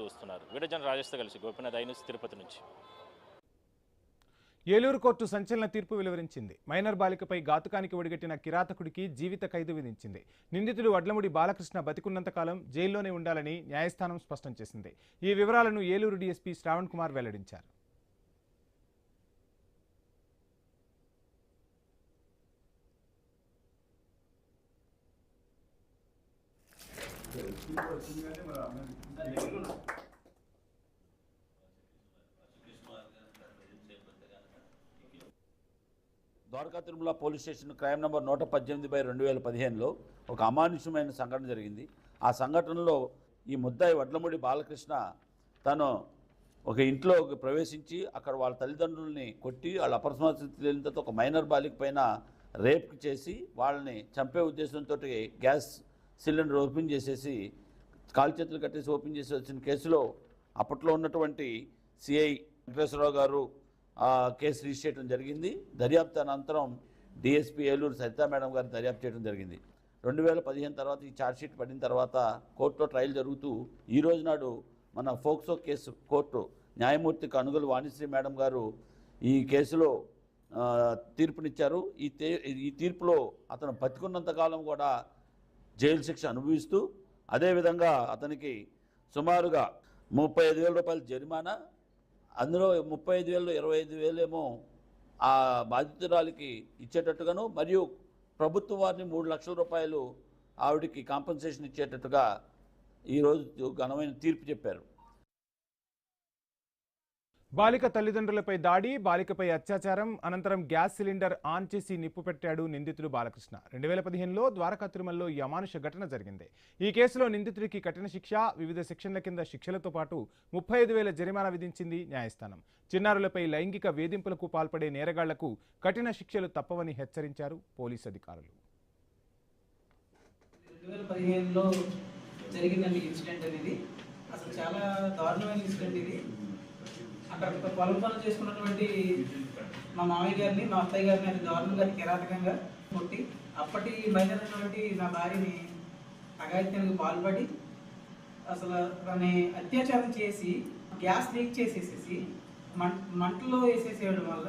వస్తున్నారు. వీడజన్ రాజేష్తో కలిసి గోపీనాథ్ ఐన్యూస్ తిరుపతి నుంచి. ఏలూరు కోర్టు సంచలన తీర్పు వెలువరించింది. మైనర్ బాలికపై ఘాతుకానికి ఒడిగట్టిన కిరాతకుడికి జీవిత ఖైదు విధించింది. నిందితుడు వడ్లముడి బాలకృష్ణ బతికున్నంతకాలం జైల్లోనే ఉండాలని న్యాయస్థానం స్పష్టం చేసింది. ఈ వివరాలను ఏలూరు డీఎస్పీ శ్రావణ్ కుమార్ వెల్లడించారు. Dwaraka Tirumala police station crime number 118/2015లో ఒక అమానుషమైన సంఘటన జరిగింది. ఆ సంఘటనలో ఈ ముద్దాయి వడ్లముడి బాలకృష్ణ తను ఒక ఇంట్లో ప్రవేశించి అక్కడ వాళ్ళ తల్లిదండ్రుల్ని కొట్టి వాళ్ళ అపస్మారత ఒక మైనర్ బాలిక పైన రేప్ చేసి వాళ్ళని చంపే ఉద్దేశంతో గ్యాస్ సిలిండర్ ఓపెన్ చేసేసి కాలు చేతులు కట్టేసి ఓపెన్ చేసి వచ్చిన కేసులో అప్పట్లో ఉన్నటువంటి సిఐ వెంకటేశ్వరరావు గారు కేసు రిజిస్టర్ చేయడం జరిగింది. దర్యాప్తు అనంతరం డిఎస్పీ ఏలూరు సరితా మేడం గారు దర్యాప్తు చేయడం జరిగింది. 2015 తర్వాత ఈ ఛార్జ్షీట్ పడిన తర్వాత కోర్టులో ట్రయల్ జరుగుతూ ఈ రోజు నాడు మన ఫోక్సో కేసు కోర్టు న్యాయమూర్తి కనుగోలు వాణిశ్రీ మేడం గారు ఈ కేసులో తీర్పునిచ్చారు. ఈ తీర్పులో అతను బతికున్నంతకాలం కూడా జైలు శిక్ష అనుభవిస్తూ అదేవిధంగా అతనికి సుమారుగా 35,000 రూపాయల జరిమానా, అందులో 35,000లో 25,000 ఏమో ఆ బాధితురాలికి ఇచ్చేటట్టుగాను, మరియు ప్రభుత్వం వారిని 3 లక్షల రూపాయలు ఆవిడికి కాంపెన్సేషన్ ఇచ్చేటట్టుగా ఈరోజు ఘనమైన తీర్పు చెప్పారు. బాలిక తల్లిదండ్రులపై దాడి, బాలికపై అత్యాచారం, అనంతరం గ్యాస్ సిలిండర్ ఆన్ చేసి నిప్పు పెట్టాడు నిందితుడు బాలకృష్ణ. 2015లో ద్వారకా తిరుమలలో ఈ అమానుష ఘటన జరిగింది. ఈ కేసులో నిందితుడికి కఠిన శిక్ష, వివిధ సెక్షన్ల కింద శిక్షలతో పాటు 35,000 జరిమానా విధించింది న్యాయస్థానం. చిన్నారులపై లైంగిక వేధింపులకు పాల్పడే నేరగాళ్లకు కఠిన శిక్షలు తప్పవని హెచ్చరించారు పోలీసు అధికారులు. 2015లో జరిగిందండి ఇన్సిడెంట్ అనేది. అసలు చాలా దారుణమైన ఇన్సిడెంట్ ఇది. అక్కడ పొలం పనులు చేసుకున్నటువంటి మా మామయ్య గారిని, మా అత్తయ్య గారిని అది దారుణంగా కిరాతకంగా కొట్టి అప్పటి మైనర్ అయినటువంటి నా భార్యని అఘాయిత్యానికి పాల్పడి అసలు దాన్ని అత్యాచారం చేసి గ్యాస్ లీక్ చేసేసేసి మంటలో వేసేసేయడం వల్ల